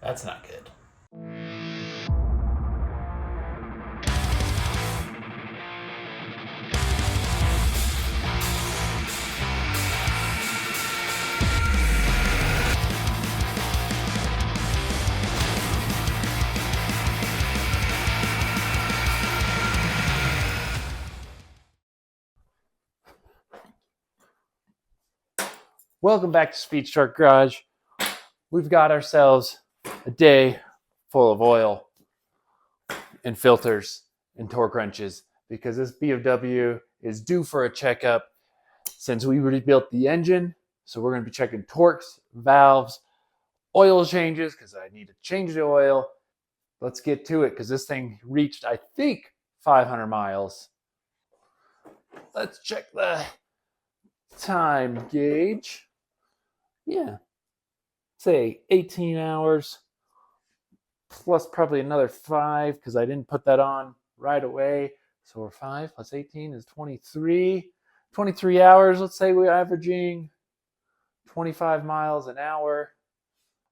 That's not good. Welcome back to Speed Shak Garage. We've got ourselves a day full of oil and filters and torque wrenches because this BMW is due for a checkup since we rebuilt the engine. So we're going to be checking torques, valves, oil changes because I need to change the oil. Let's get to it because this thing reached, I think, 500 miles. Let's check the time gauge. Yeah, say 18 hours plus probably another 5 because I didn't put that on right away. So we're 5 plus 18 is 23. 23 hours, let's say we're averaging 25 miles an hour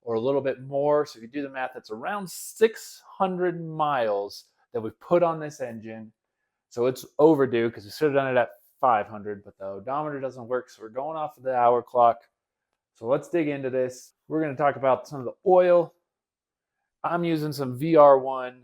or a little bit more. So if you do the math, that's around 600 miles that we've put on this engine. So it's overdue because we should have done it at 500, but the odometer doesn't work. So we're going off of the hour clock. So let's dig into this. We're going to talk about some of the oil. I'm using some VR1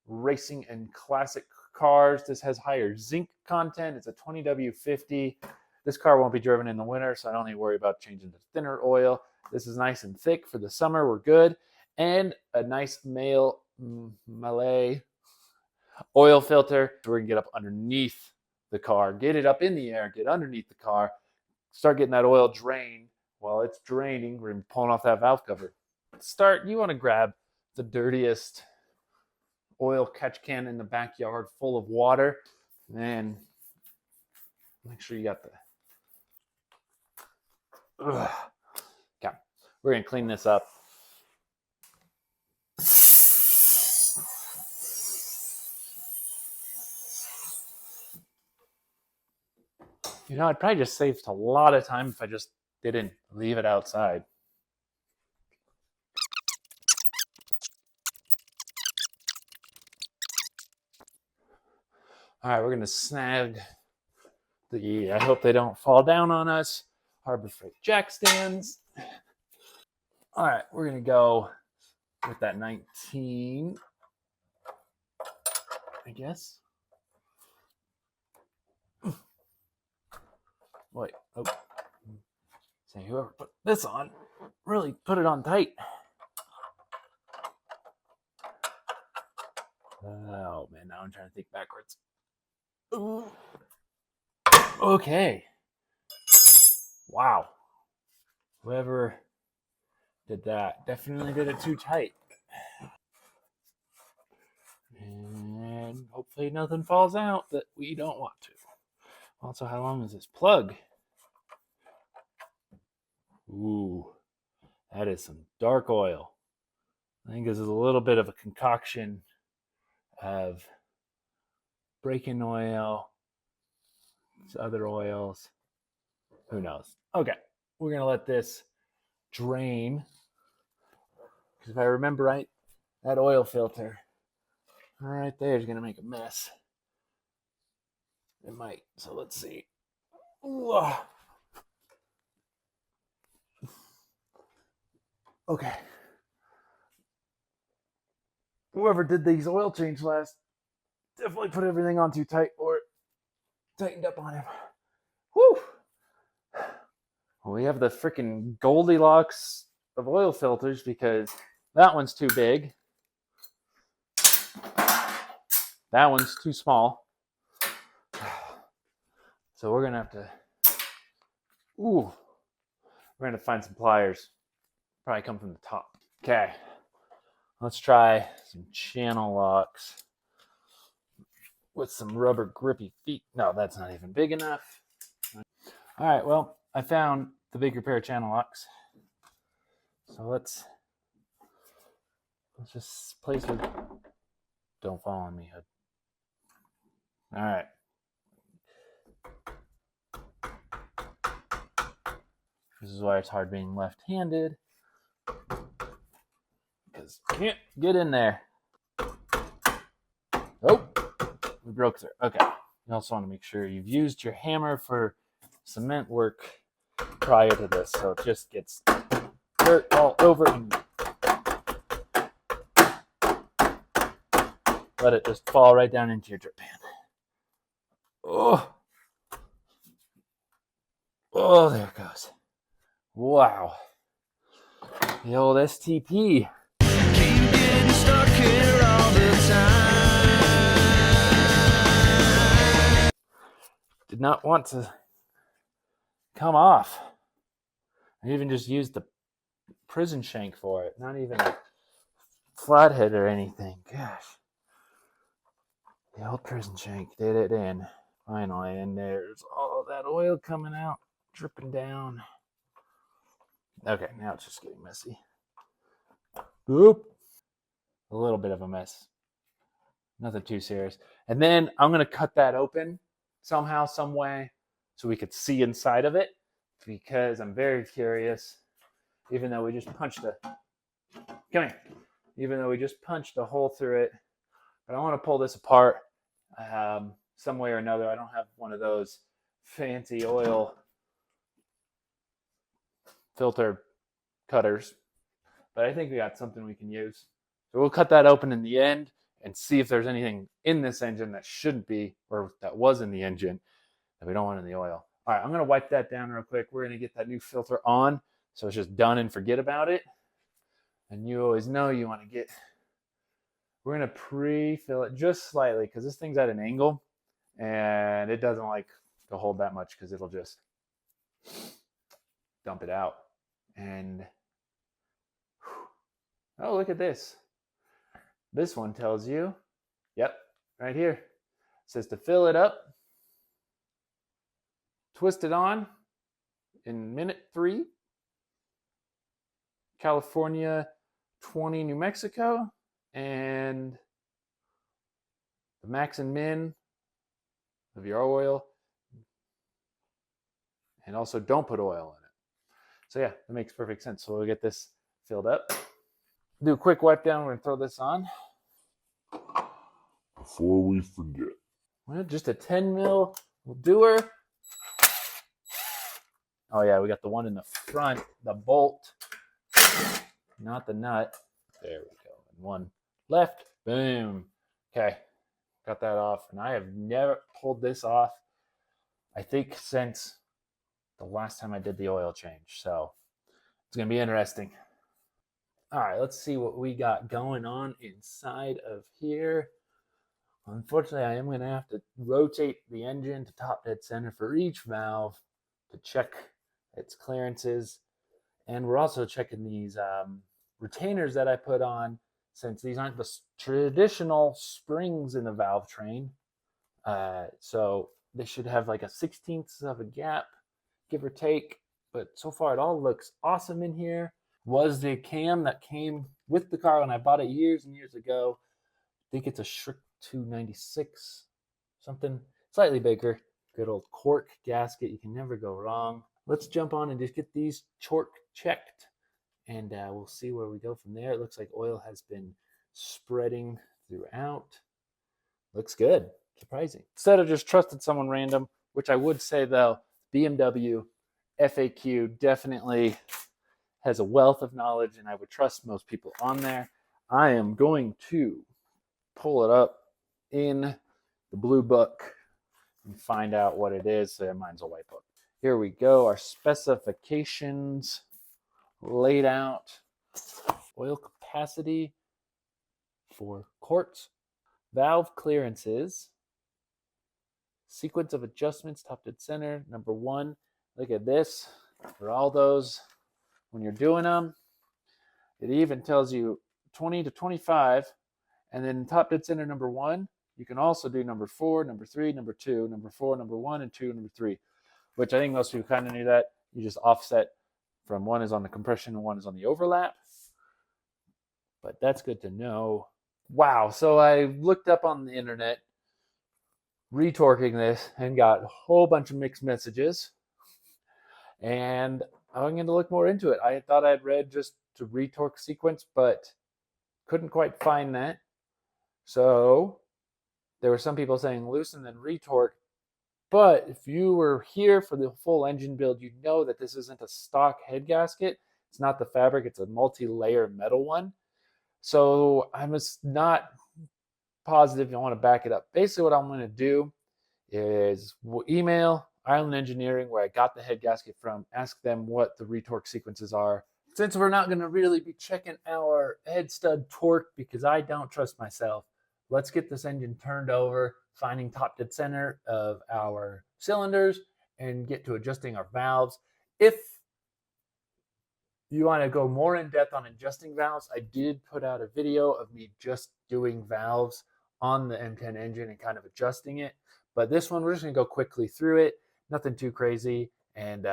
racing and classic cars. This has higher zinc content. It's a 20W50. This car won't be driven in the winter, so I don't need to worry about changing to thinner oil. This is nice and thick for the summer. We're good. And a nice Malay oil filter. We're going to get up underneath the car, get it up in the air, get underneath the car, start getting that oil drained. While it's draining, we're pulling off that valve cover. Start, you want to grab the dirtiest oil catch can in the backyard full of water, and make sure you got the okay. We're gonna clean this up. You know, I'd probably just saved a lot of time if I just didn't leave it outside. All right, we're gonna snag the, I hope they don't fall down on us, Harbor Freight jack stands. All right, we're gonna go with that 19, I guess. Wait, oh. Say whoever put this on, really put it on tight. Oh man, now I'm trying to think backwards. Ooh. Okay. Wow. Whoever did that definitely did it too tight. And hopefully nothing falls out that we don't want to. Also, how long is this plug? Ooh, that is some dark oil. I think this is a little bit of a concoction of break-in oil, other oils. Who knows? Okay, we're going to let this drain. Because if I remember right, that oil filter right there is going to make a mess. It might. So let's see. Ooh. Okay. Whoever did these oil change last definitely put everything on too tight or tightened up on him. Whew. Well, we have the freaking Goldilocks of oil filters because that one's too big. That one's too small. So we're going to have to, we're going to find some pliers. Probably come from the top. Okay. Let's try some channel locks with some rubber grippy feet. No, that's not even big enough. All right, well, I found the bigger pair of channel locks. So let's just place it. Don't fall on me, Hood. All right. This is why it's hard being left-handed. Because because can't get in there. Oh, we broke through. Okay. You also want to make sure you've used your hammer for cement work prior to this, so it just gets dirt all over and let it just fall right down into your drip pan. Oh, there it goes. Wow. The old STP. Keep getting stuck here all the time. Did not want to come off. I even just used the prison shank for it. Not even a flathead or anything. Gosh. The old prison shank did it in. Finally, and there's all of that oil coming out, dripping down. Okay, now it's just getting messy. Boop. A little bit of a mess. Nothing too serious. And then I'm going to cut that open somehow, some way, so we could see inside of it, because I'm very curious, even though we just punched a hole through it. But I want to pull this apart some way or another. I don't have one of those fancy oil filter cutters, but I think we got something we can use. So we'll cut that open in the end and see if there's anything in this engine that shouldn't be, or that was in the engine that we don't want in the oil. All right, I'm going to wipe that down real quick. We're going to get that new filter on, so it's just done and forget about it. And you always know you want to get, we're going to pre-fill it just slightly because this thing's at an angle and it doesn't like to hold that much because it'll just dump it out. And oh, look at this. This one tells you, yep, right here. It says to fill it up, twist it on in minute 3, California 20, New Mexico, and the max and min of your oil, and also don't put oil in it. So yeah, that makes perfect sense. So we'll get this filled up. Do a quick wipe down. We're going to throw this on. Before we forget. Well, just a 10 mil will do her. Oh yeah, we got the one in the front, the bolt, not the nut. There we go. And one left. Boom. Okay, got that off. And I have never pulled this off, I think, since the last time I did the oil change. So it's going to be interesting. All right, let's see what we got going on inside of here. Unfortunately, I am going to have to rotate the engine to top dead center for each valve to check its clearances. And we're also checking these retainers that I put on, since these aren't the traditional springs in the valve train. So they should have like a 1/16 of a gap, give or take. But so far, it all looks awesome in here. Was the cam that came with the car when I bought it years and years ago. I think it's a Schrick 296, something slightly bigger. Good old cork gasket. You can never go wrong. Let's jump on and just get these torque checked, and we'll see where we go from there. It looks like oil has been spreading throughout. Looks good. Surprising. Instead of just trusting someone random, which I would say, though, BMW FAQ definitely has a wealth of knowledge, and I would trust most people on there. I am going to pull it up in the blue book and find out what it is. So mine's a white book. Here we go. Our specifications laid out. Oil capacity for quarts. Valve clearances. Sequence of adjustments, top dead center. Number 1. Look at this. For all those, when you're doing them, it even tells you 20 to 25. And then top dead center number 1, you can also do number 4, number 3, number 2, number 4, number 1, and 2, number 3, which I think most people kind of knew that. You just offset from one is on the compression and one is on the overlap. But that's good to know. Wow. So I looked up on the internet, retorquing this, and got a whole bunch of mixed messages. And I'm going to look more into it. I thought I'd read just to retorque sequence, but Couldn't quite find that. So there were some people saying loosen and retorque. But if you were here for the full engine build, you know that this isn't a stock head gasket. It's not the fabric, it's a multi-layer metal one. So I'm just not positive you want to back it up. Basically, what I'm going to do is we'll email Island Engineering, where I got the head gasket from, ask them what the retorque sequences are. Since we're not going to really be checking our head stud torque because I don't trust myself, let's get this engine turned over, finding top dead center of our cylinders, and get to adjusting our valves. If you want to go more in depth on adjusting valves, I did put out a video of me just doing valves on the M10 engine and kind of adjusting it. But this one, we're just going to go quickly through it. Nothing too crazy, and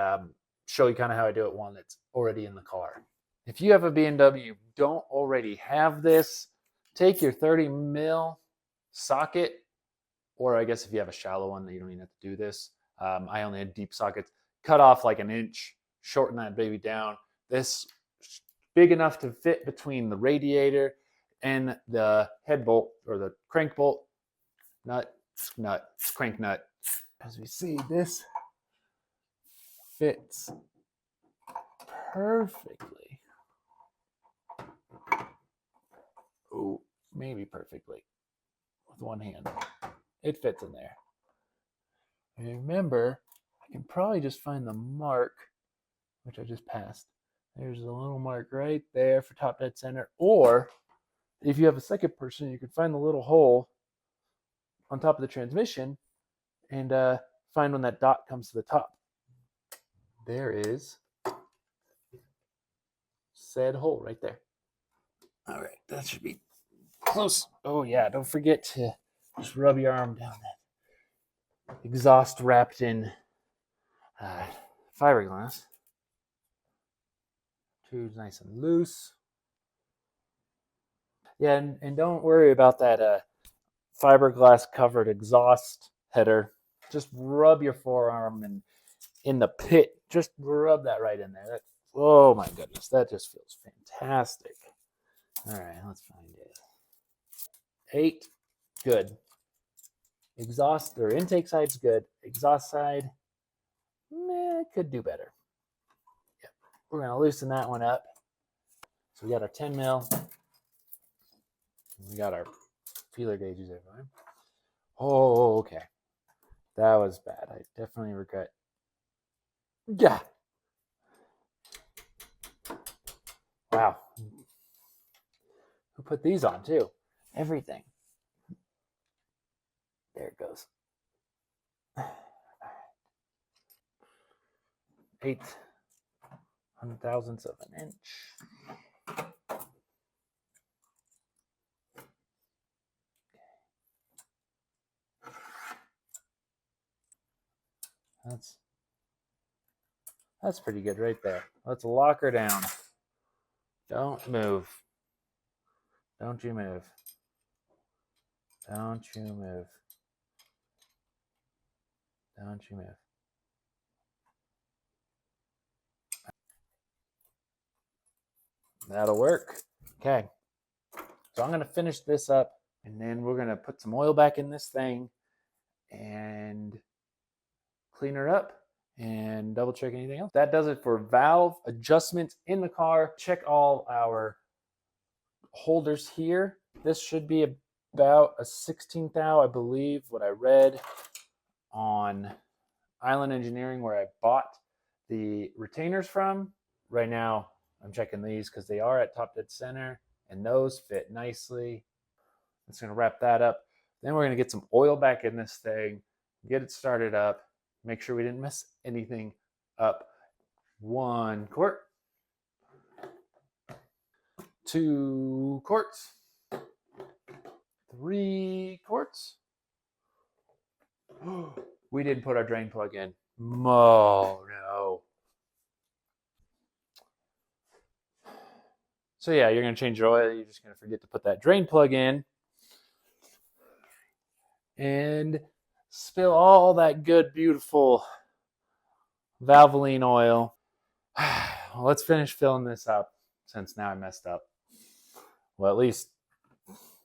show you kind of how I do it one that's already in the car. If you have a BMW, you don't already have this, take your 30 mil socket, or I guess if you have a shallow one, you don't even have to do this. I only had deep sockets. Cut off like an inch, shorten that baby down. This big enough to fit between the radiator and the head bolt, or the crank bolt, crank nut. As we see, this fits perfectly. Oh, maybe perfectly with one hand. It fits in there. And remember, I can probably just find the mark, which I just passed. There's a little mark right there for top dead center. Or if you have a second person, you can find the little hole on top of the transmission and find when that dot comes to the top. There is said hole right there. All right, that should be close. Oh yeah, don't forget to just rub your arm down that exhaust wrapped in fiberglass. Tube's nice and loose. Yeah, and don't worry about that fiberglass covered exhaust header. Just rub your forearm and in the pit. Just rub that right in there. Oh my goodness, that just feels fantastic. All right, let's find it. 8, good. Exhaust or intake side's good. Exhaust side, could do better. Yep. We're gonna loosen that one up. So we got our 10 mil. We got our feeler gauges everywhere. Oh, okay. That was bad. I definitely regret. Yeah. Wow. Who put these on too? Everything. There it goes. 8/100,000ths of an inch. That's pretty good right there. Let's lock her down. Don't move. Don't you move. Don't you move. Don't you move. That'll work. Okay. So I'm going to finish this up, and then we're going to put some oil back in this thing and clean her up and double check anything else. That does it for valve adjustments in the car. Check all our holders here. This should be about a 16th thou, I believe, what I read on Island Engineering, where I bought the retainers from. Right now, I'm checking these because they are at top dead center, and those fit nicely. I'm just going to wrap that up. Then we're going to get some oil back in this thing, get it started up, make sure we didn't mess anything up. 1 quart, 2 quarts, 3 quarts. We didn't put our drain plug in. Oh, no. So yeah, you're going to change your oil. You're just going to forget to put that drain plug in and spill all that good, beautiful Valvoline oil. Let's finish filling this up since now I messed up. Well, at least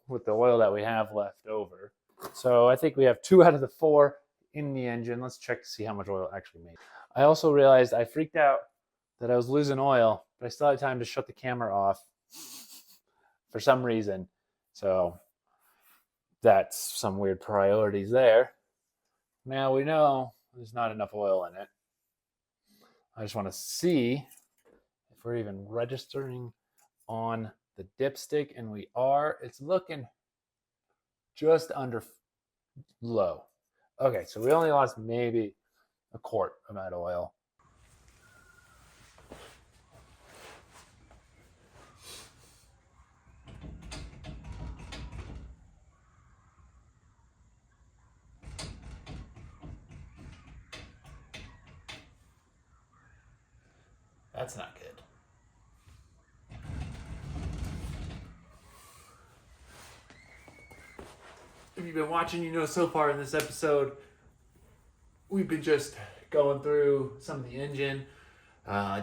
with the oil that we have left over. So I think we have 2 out of the 4 in the engine. Let's check to see how much oil actually made. I also realized I freaked out that I was losing oil, but I still had time to shut the camera off for some reason. So that's some weird priorities there. Now we know there's not enough oil in it. I just want to see if we're even registering on the dipstick, and we are. It's looking just under low. Okay, so we only lost maybe a quart of that oil. That's not good. If you've been watching, you know so far in this episode, we've been just going through some of the engine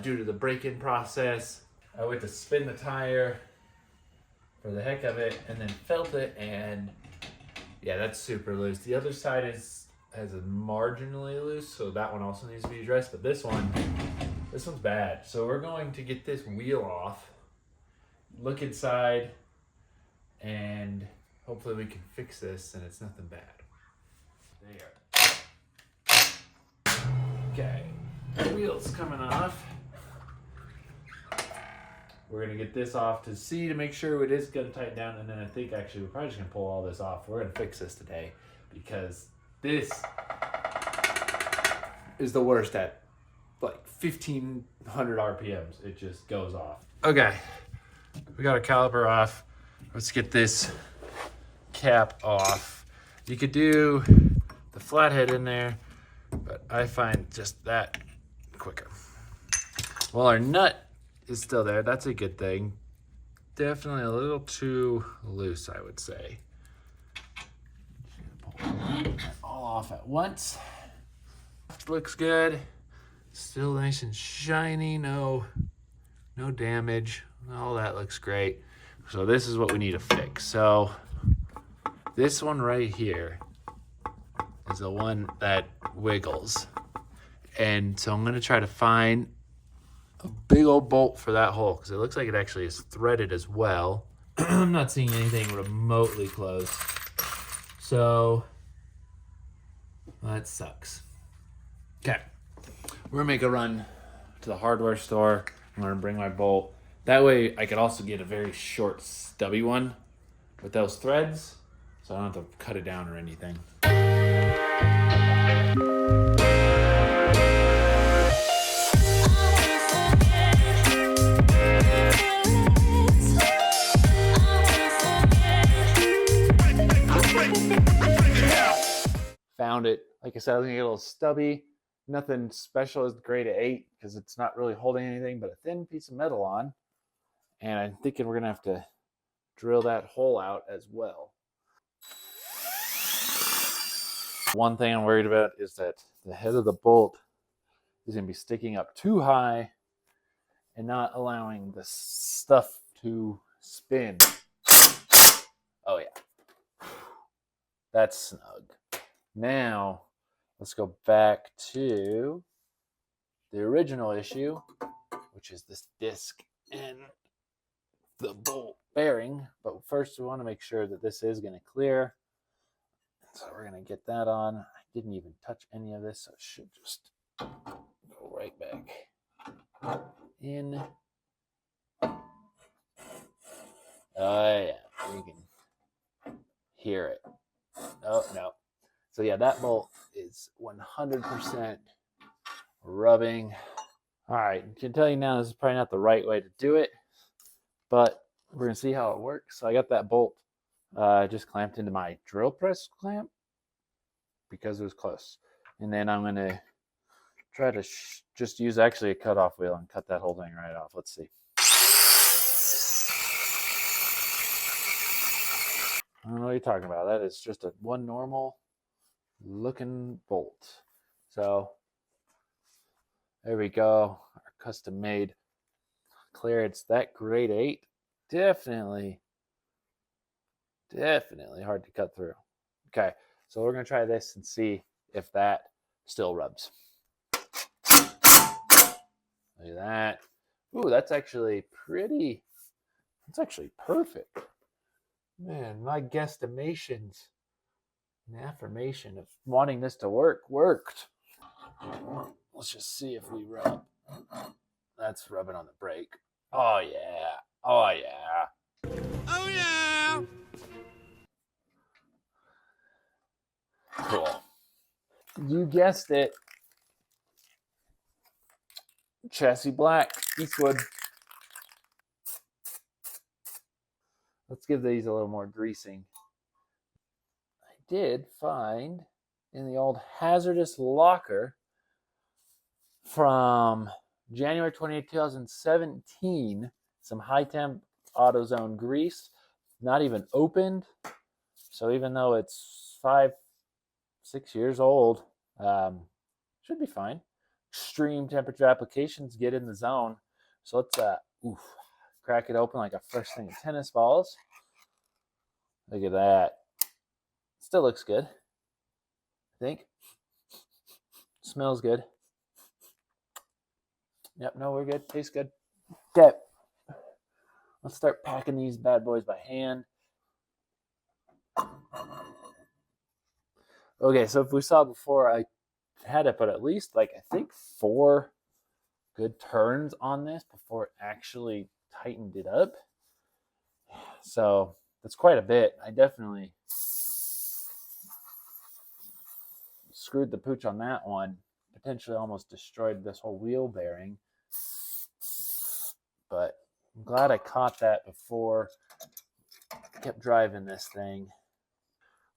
due to the break-in process. I went to spin the tire for the heck of it and then felt it, and yeah, that's super loose. The other side has a marginally loose, so that one also needs to be addressed, but this one's bad. So we're going to get this wheel off, look inside, and hopefully we can fix this and it's nothing bad. There. Okay, the wheel's coming off. We're gonna get this off to see to make sure it is gonna tighten down, and then I think actually we're probably just gonna pull all this off. We're gonna fix this today because this is the worst at like 1,500 RPMs. It just goes off. Okay, we got a caliper off. Let's get this cap off. You could do the flathead in there, but I find just that quicker. Well, our nut is still there. That's a good thing. Definitely a little too loose, I would say. Pull that all off at once. Looks good. Still nice and shiny. No damage. All that looks great. So this is what we need to fix. So this one right here is the one that wiggles. And so I'm going to try to find a big old bolt for that hole because it looks like it actually is threaded as well. I'm not seeing anything remotely close. So that sucks. Okay. We're going to make a run to the hardware store. I'm going to bring my bolt. That way I could also get a very short, stubby one with those threads, so I don't have to cut it down or anything. Found it. Like I said, I was gonna get a little stubby. Nothing special as the grade 8 because it's not really holding anything but a thin piece of metal on. And I'm thinking we're gonna have to drill that hole out as well. One thing I'm worried about is that the head of the bolt is gonna be sticking up too high and not allowing the stuff to spin. Oh yeah, that's snug. Now let's go back to the original issue, which is this disc and the bolt bearing. But first we want to make sure that this is going to clear. So we're going to get that on. I didn't even touch any of this, so it should just go right back in. Oh yeah, you can hear it. Oh no. So yeah, that bolt is 100% rubbing. All right, I can tell you now this is probably not the right way to do it, but we're gonna see how it works. So I got that bolt just clamped into my drill press clamp because it was close. And then I'm gonna try to just use actually a cutoff wheel and cut that whole thing right off. Let's see. I don't know what you're talking about. That is just one normal looking bolt. So there we go, our custom made clearance. That grade 8 definitely Definitely hard to cut through. Okay, so we're going to try this and see if that still rubs. Look at that. Ooh, that's actually pretty. That's actually perfect. Man, my guesstimations and affirmation of wanting this to work worked. Let's just see if we rub. That's rubbing on the brake. Oh, yeah. Oh, yeah. Oh, yeah. Cool. You guessed it. Chassis black, Eastwood. Let's give these a little more greasing. I did find in the old hazardous locker from January 28, 2017, some high temp AutoZone grease, not even opened. So even though it's 5-6 years old, should be fine. Extreme temperature applications get in the zone. So let's crack it open like a fresh thing of tennis balls. Look at that. Still looks good, I think. Smells good. Yep, no, we're good. Tastes good. Okay. Let's start packing these bad boys by hand. Okay, so if we saw before, I had to put at least, like, I think 4 good turns on this before it actually tightened it up. So that's quite a bit. I definitely screwed the pooch on that one. Potentially almost destroyed this whole wheel bearing. But I'm glad I caught that before I kept driving this thing.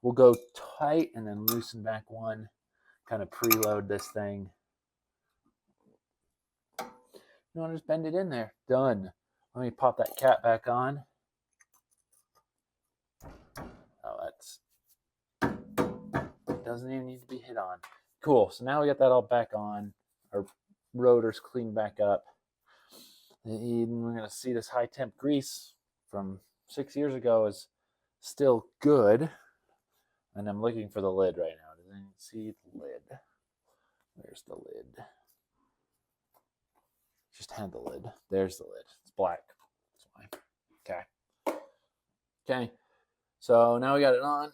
We'll go tight and then loosen back one. Kind of preload this thing. You want to just bend it in there. Done. Let me pop that cap back on. Oh, that's... doesn't even need to be hit on. Cool. So now we got that all back on. Our rotor's cleaned back up. And we're going to see this high temp grease from 6 years ago is still good. And I'm looking for the lid right now. Does anyone see the lid? Where's the lid? Just had the lid. There's the lid. It's black. That's why. Okay. Okay. So now we got it on.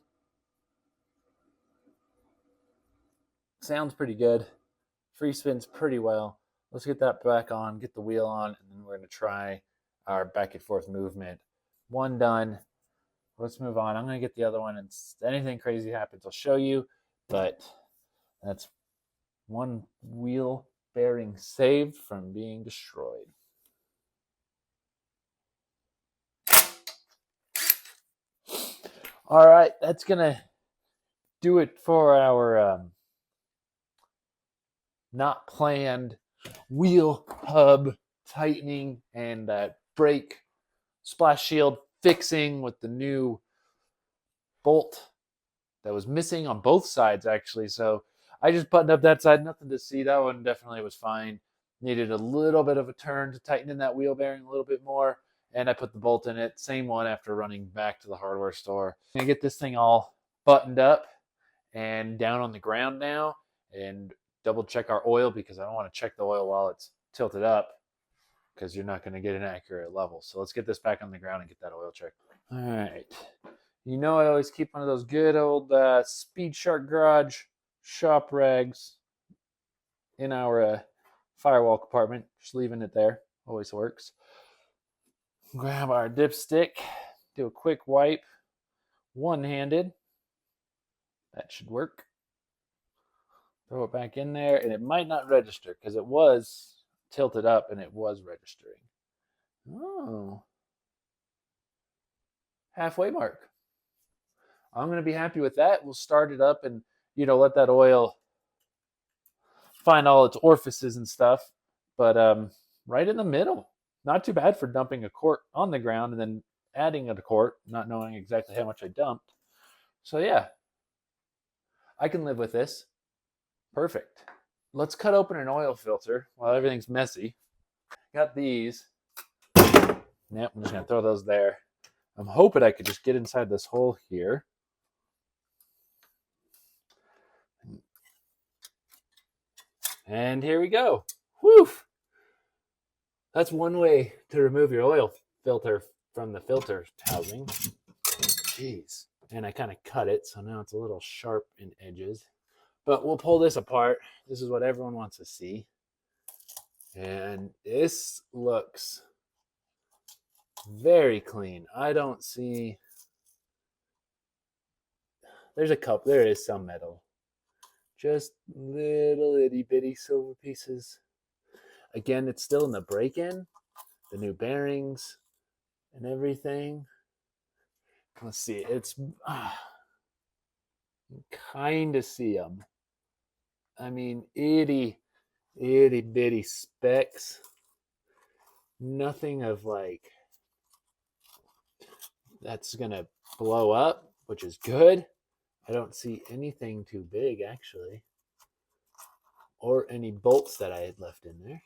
Sounds pretty good. Free spins pretty well. Let's get that back on, get the wheel on, and then we're going to try our back and forth movement. One done. Let's move on. I'm going to get the other one, and if anything crazy happens, I'll show you. But that's one wheel bearing saved from being destroyed. All right, that's going to do it for our not planned wheel hub tightening and brake splash shield fixing with the new bolt that was missing on both sides, actually. So I just buttoned up that side, nothing to see. That one definitely was fine. Needed a little bit of a turn to tighten in that wheel bearing a little bit more, and I put the bolt in it. Same one after running back to the hardware store. I'm gonna get this thing all buttoned up and down on the ground now and double check our oil, because I don't want to check the oil while it's tilted up, because you're not going to get an accurate level. So let's get this back on the ground and get that oil checked. All right. You know, I always keep one of those good old Speed Shak Garage shop rags in our firewall compartment. Just leaving it there. Always works. Grab our dipstick. Do a quick wipe. One-handed. That should work. Throw it back in there, and it might not register because it was tilted up and it was registering. Oh. Halfway mark. I'm going to be happy with that. We'll start it up and, let that oil find all its orifices and stuff. But right in the middle. Not too bad for dumping a quart on the ground and then adding a quart, not knowing exactly how much I dumped. So yeah, I can live with this. Perfect. Let's cut open an oil filter while everything's messy. Got these. Yep, I'm just going to throw those there. I'm hoping I could just get inside this hole here. And here we go. Whew! That's one way to remove your oil filter from the filter housing. Jeez. And I kind of cut it, so now it's a little sharp in edges. But we'll pull this apart. This is what everyone wants to see. And this looks very clean. I don't see... There is some metal. Just little itty bitty silver pieces. Again, it's still in the break-in, the new bearings and everything. Let's see, it's kind of see them. I mean, itty bitty specks. Nothing of like that's gonna blow up, which is good. I don't see anything too big actually, or any bolts that I had left in there.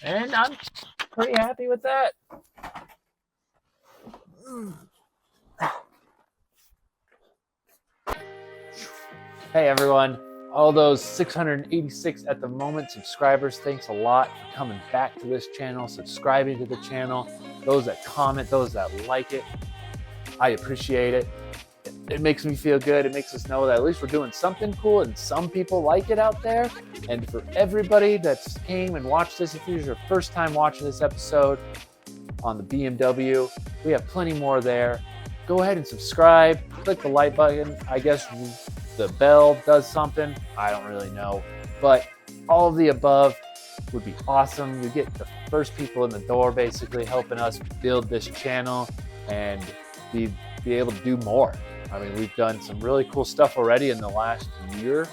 And I'm pretty happy with that. Hey everyone, all those 686 at the moment subscribers, thanks a lot for coming back to this channel, subscribing to the channel, those that comment, those that like it. I appreciate it. It makes me feel good. It makes us know that at least we're doing something cool and some people like it out there. And for everybody that's came and watched this, if this is your first time watching this episode on the BMW, we have plenty more there. Go ahead and subscribe, click the like button. I guess the bell does something. I don't really know, but all of the above would be awesome. You get the first people in the door basically helping us build this channel and be able to do more. I mean, we've done some really cool stuff already in the last year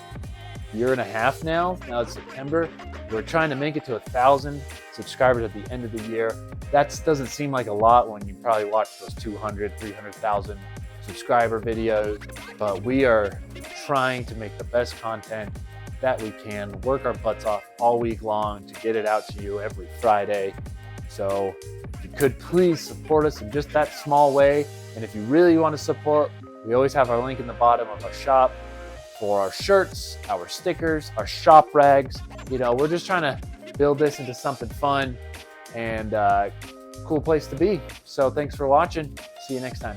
and a half now. Now it's September. We're trying to make it to 1,000 subscribers at the end of the year. That doesn't seem like a lot when you probably watch those 200, 300,000 subscriber videos, but we are trying to make the best content that we can, work our butts off all week long to get it out to you every Friday. So if you could please support us in just that small way. And if you really want to support, we always have our link in the bottom of our shop for our shirts, our stickers, our shop rags. You know, we're just trying to build this into something fun and cool place to be. So thanks for watching. See you next time.